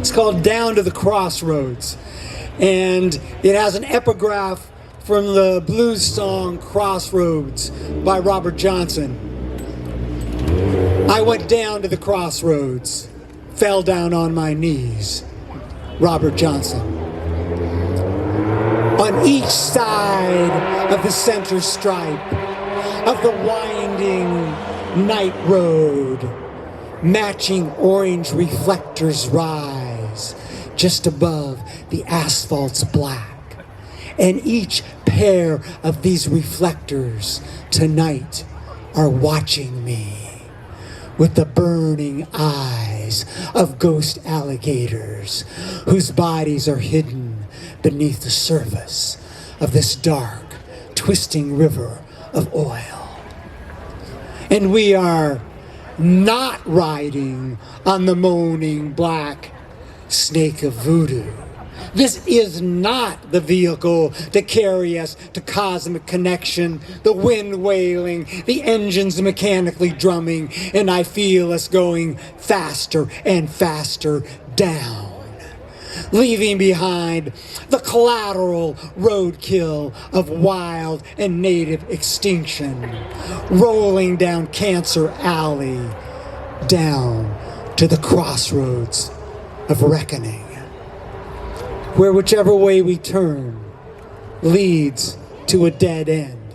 It's called Down to the Crossroads. And it has an epigraph from the blues song Crossroads by Robert Johnson. I went down to the crossroads, fell down on my knees. Robert Johnson. On each side of the center stripe of the winding night road, matching orange reflectors rise just above the asphalt's black. And each pair of these reflectors tonight are watching me with the burning eyes of ghost alligators whose bodies are hidden beneath the surface of this dark, twisting river of oil. And we are not riding on the moaning black snake of voodoo. This is not the vehicle to carry us to cosmic connection, the wind wailing, the engines mechanically drumming, and I feel us going faster and faster down, leaving behind the collateral roadkill of wild and native extinction, rolling down Cancer Alley, down to the crossroads of reckoning, where whichever way we turn leads to a dead end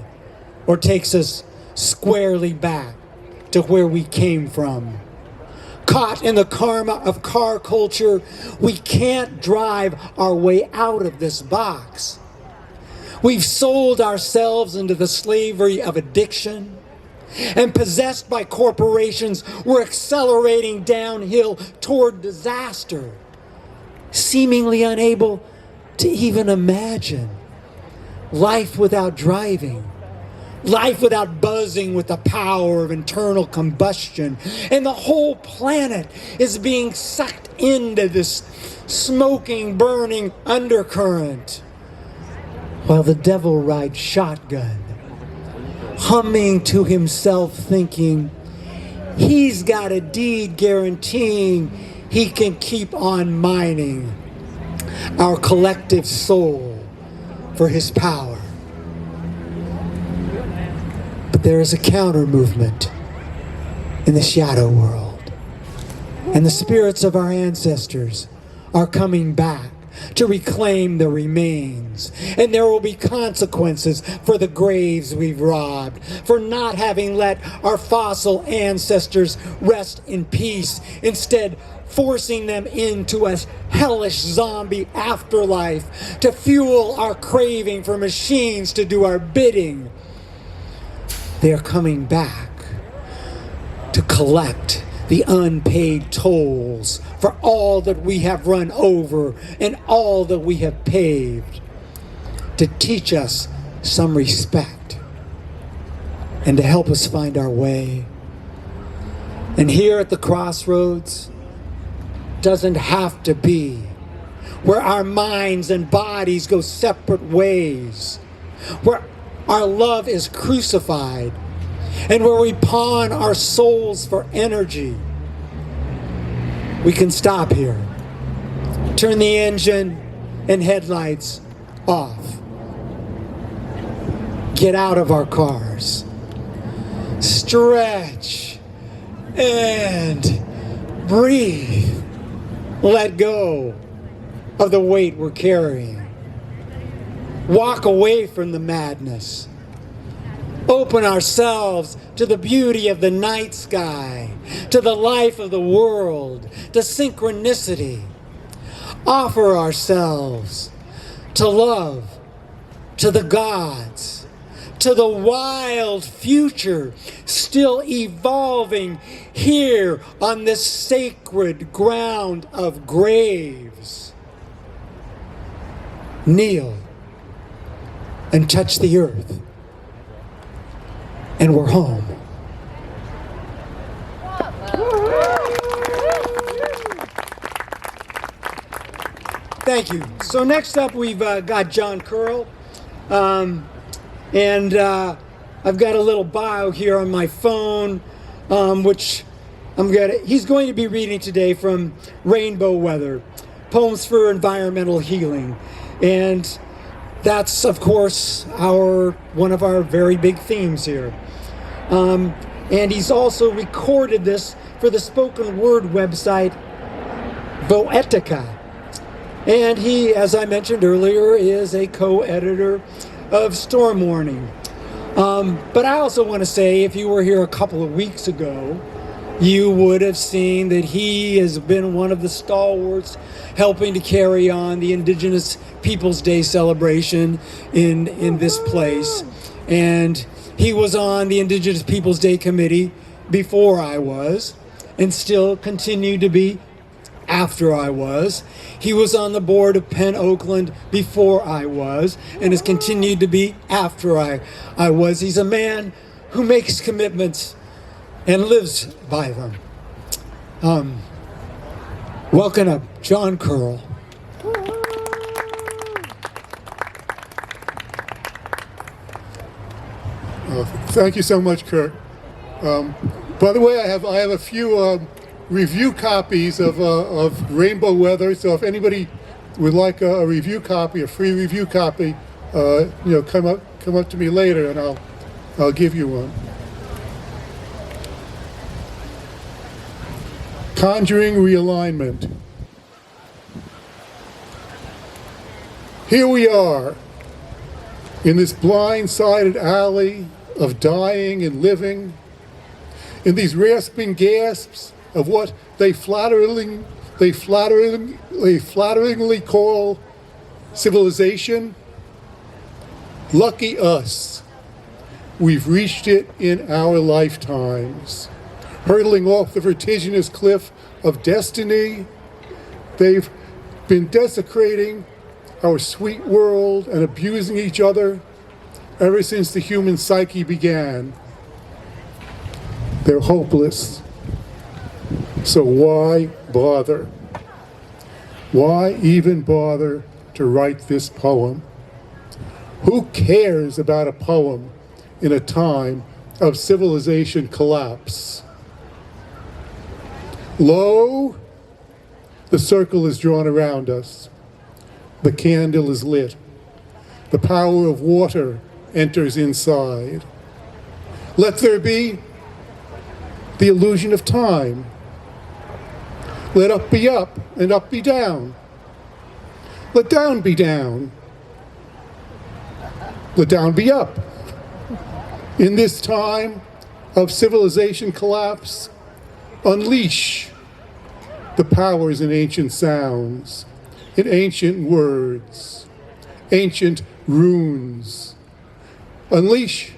or takes us squarely back to where we came from. Caught in the karma of car culture, we can't drive our way out of this box. We've sold ourselves into the slavery of addiction, and possessed by corporations, we're accelerating downhill toward disaster, seemingly unable to even imagine life without driving, life without buzzing with the power of internal combustion. And the whole planet is being sucked into this smoking, burning undercurrent, while the devil rides shotgun, humming to himself, thinking he's got a deed guaranteeing he can keep on mining our collective soul for his power. But there is a counter movement in the shadow world, and the spirits of our ancestors are coming back to reclaim the remains. And there will be consequences for the graves we've robbed, for not having let our fossil ancestors rest in peace, instead forcing them into a hellish zombie afterlife to fuel our craving for machines to do our bidding. They are coming back to collect the unpaid tolls for all that we have run over and all that we have paved, to teach us some respect and to help us find our way. And here at the crossroads doesn't have to be where our minds and bodies go separate ways, where our love is crucified, and where we pawn our souls for energy. We can stop here, turn the engine and headlights off, get out of our cars, stretch and breathe, let go of the weight we're carrying, walk away from the madness, open ourselves to the beauty of the night sky, to the life of the world, to synchronicity. Offer ourselves to love, to the gods, to the wild future still evolving here on this sacred ground of graves. Kneel and touch the earth, and we're home. Thank you. So next up, we've got John Curl, and I've got a little bio here on my phone, which He's going to be reading today from Rainbow Weather, Poems for Environmental Healing. And that's, of course, one of our very big themes here. And he's also recorded this for the spoken word website, Voetica. And he, as I mentioned earlier, is a co-editor of Storm Warning. But I also want to say, if you were here a couple of weeks ago, you would have seen that he has been one of the stalwarts helping to carry on the Indigenous Peoples Day celebration in this place. And he was on the Indigenous Peoples Day Committee before I was, and still continued to be after I was. He was on the board of Penn Oakland before I was, and has continued to be after I was. He's a man who makes commitments and lives by them. Welcome up, John Curl. Thank you so much, Kirk. By the way, I have a few review copies of Rainbow Weather. So if anybody would like a review copy, a free review copy, come up to me later, and I'll give you one. Conjuring realignment. Here we are in this blind-sided alley of dying and living, in these rasping gasps of what they flatteringly call civilization. Lucky us, we've reached it in our lifetimes. Hurtling off the vertiginous cliff of destiny, they've been desecrating our sweet world and abusing each other ever since the human psyche began. They're hopeless. So why bother? Why even bother to write this poem? Who cares about a poem in a time of civilization collapse? Lo, the circle is drawn around us. The candle is lit. The power of water enters inside. Let there be the illusion of time. Let up be up and up be down. Let down be down. Let down be up. In this time of civilization collapse, unleash the powers in ancient sounds, in ancient words, ancient runes. Unleash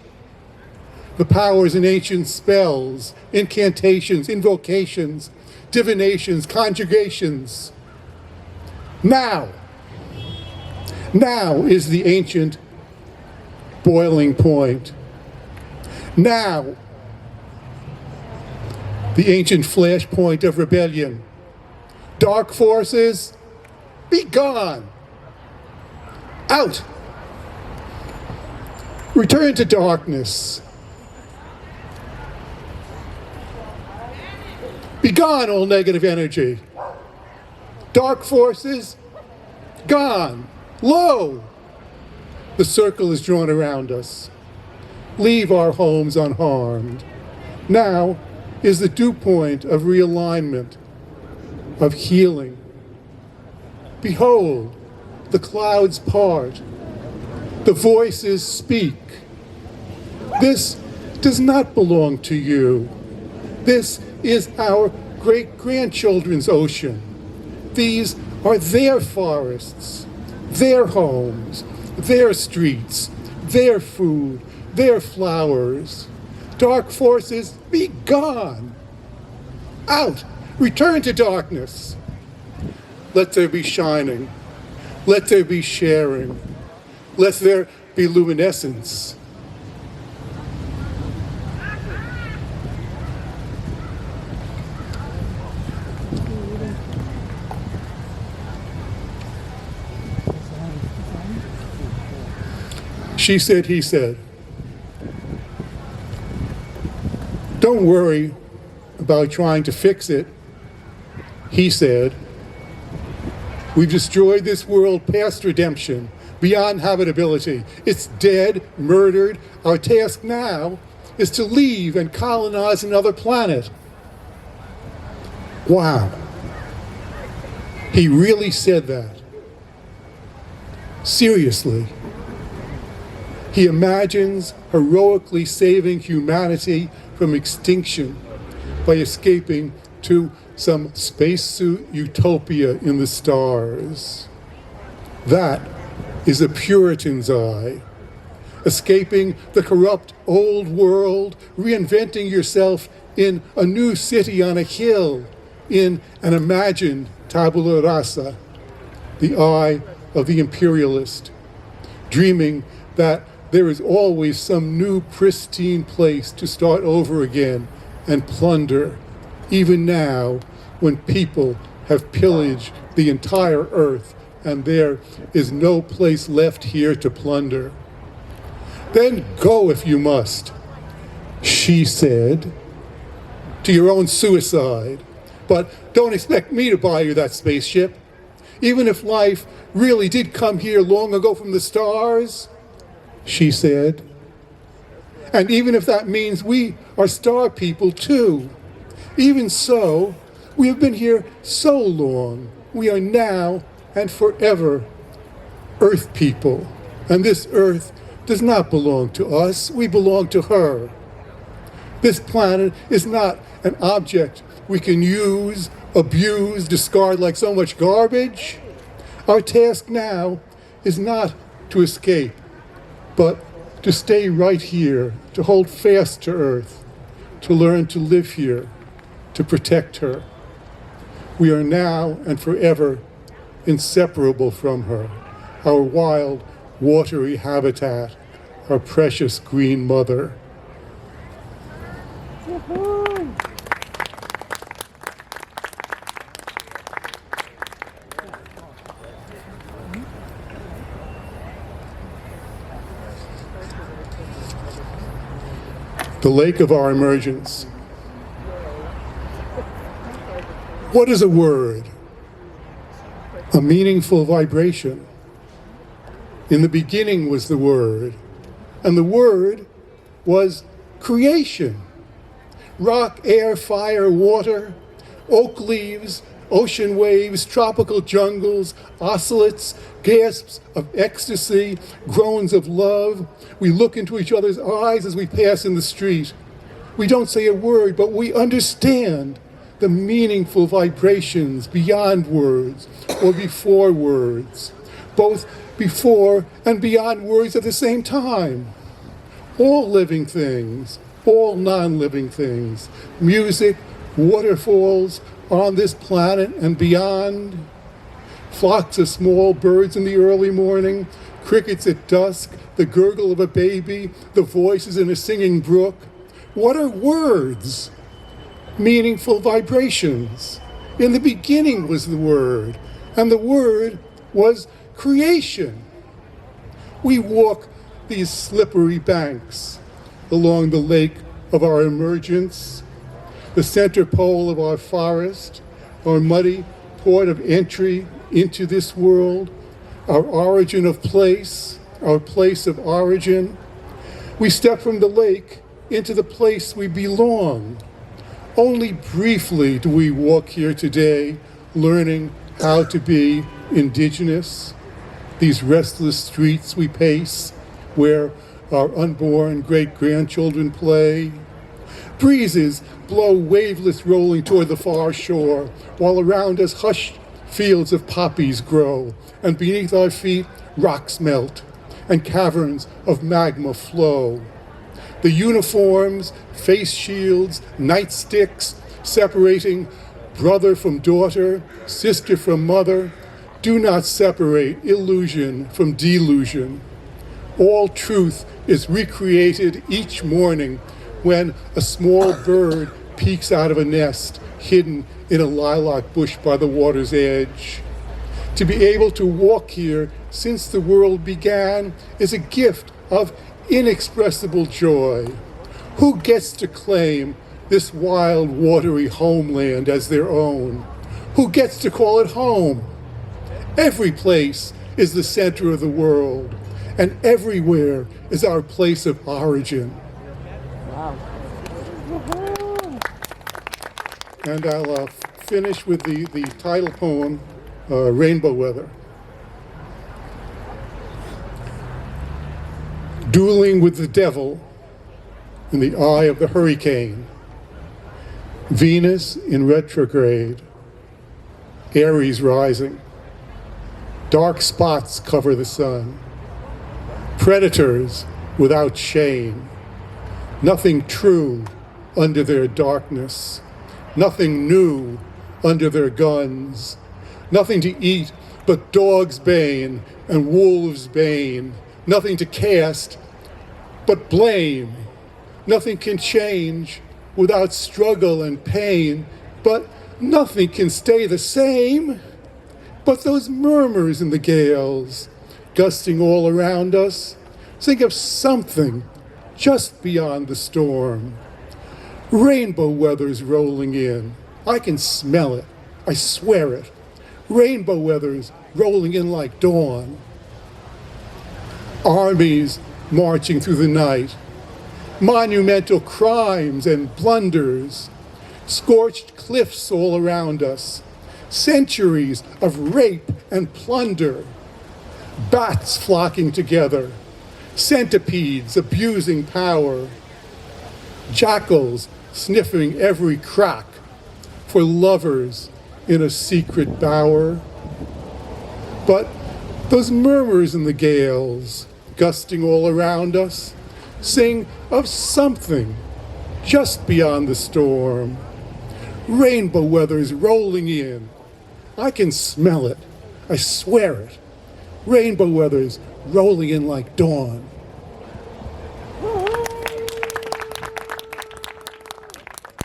the powers in ancient spells, incantations, invocations, divinations, conjugations. Now is the ancient boiling point. Now, the ancient flashpoint of rebellion. Dark forces, be gone. Out. Return to darkness. Be gone, all negative energy. Dark forces, gone. Lo, the circle is drawn around us. Leave our homes unharmed. Now is the dew point of realignment, of healing. Behold, the clouds part. The voices speak. This does not belong to you. This is our great-grandchildren's ocean. These are their forests, their homes, their streets, their food, their flowers. Dark forces, be gone. Out, return to darkness. Let there be shining. Let there be sharing. Let there be luminescence. She said, he said. Don't worry about trying to fix it, he said, "We've destroyed this world past redemption, beyond habitability. It's dead, murdered. Our task now is to leave and colonize another planet." Wow. He really said that. Seriously. He imagines heroically saving humanity from extinction by escaping to some spacesuit utopia in the stars. That is a Puritan's eye. Escaping the corrupt old world, reinventing yourself in a new city on a hill, in an imagined tabula rasa, the eye of the imperialist, dreaming that there is always some new pristine place to start over again and plunder, even now when people have pillaged the entire earth and there is no place left here to plunder. Then go if you must, she said, to your own suicide. But don't expect me to buy you that spaceship. Even if life really did come here long ago from the stars, she said. And even if that means we are star people too. Even so, we have been here so long. We are now and forever Earth people. And this Earth does not belong to us. We belong to her. This planet is not an object we can use, abuse, discard like so much garbage. Our task now is not to escape, but to stay right here, to hold fast to Earth, to learn to live here, to protect her. We are now and forever inseparable from her, our wild, watery habitat, our precious green mother. The lake of our emergence. What is a word? A meaningful vibration. In the beginning was the Word, and the Word was creation. Rock, air, fire, water, oak leaves, ocean waves, tropical jungles, oscillates, gasps of ecstasy, groans of love. We look into each other's eyes as we pass in the street. We don't say a word, but we understand the meaningful vibrations beyond words or before words, both before and beyond words at the same time. All living things, all non-living things, music, waterfalls on this planet and beyond, flocks of small birds in the early morning, crickets at dusk, the gurgle of a baby, the voices in a singing brook. What are words? Meaningful vibrations. In the beginning was the Word, and the Word was creation. We walk these slippery banks along the lake of our emergence, the center pole of our forest, our muddy port of entry into this world, our origin of place, our place of origin. We step from the lake into the place we belong. Only briefly do we walk here today, learning how to be indigenous. These restless streets we pace, where our unborn great-grandchildren play. Breezes blow wavelets rolling toward the far shore, while around us hushed fields of poppies grow, and beneath our feet rocks melt, and caverns of magma flow. The uniforms, face shields, nightsticks, separating brother from daughter, sister from mother, do not separate illusion from delusion. All truth is recreated each morning when a small bird peeks out of a nest hidden in a lilac bush by the water's edge. To be able to walk here since the world began is a gift of inexpressible joy. Who gets to claim this wild, watery homeland as their own. Who gets to call it home? Every place is the center of the world, and everywhere is our place of origin. Wow. And I'll finish with the title poem, Rainbow Weather. Dueling with the devil in the eye of the hurricane. Venus in retrograde. Aries rising. Dark spots cover the sun. Predators without shame. Nothing true under their darkness. Nothing new under their guns. Nothing to eat but dog's bane and wolf's bane. Nothing to cast but blame. Nothing can change without struggle and pain, but nothing can stay the same. But those murmurs in the gales, gusting all around us, think of something just beyond the storm. Rainbow weather's rolling in. I can smell it. I swear it. Rainbow weather's rolling in like dawn. Armies marching through the night. Monumental crimes and blunders. Scorched cliffs all around us. Centuries of rape and plunder. Bats flocking together. Centipedes abusing power. Jackals sniffing every crack for lovers in a secret bower. But those murmurs in the gales, gusting all around us, sing of something just beyond the storm. Rainbow weather's rolling in. I can smell it. I swear it. Rainbow weather's rolling in like dawn.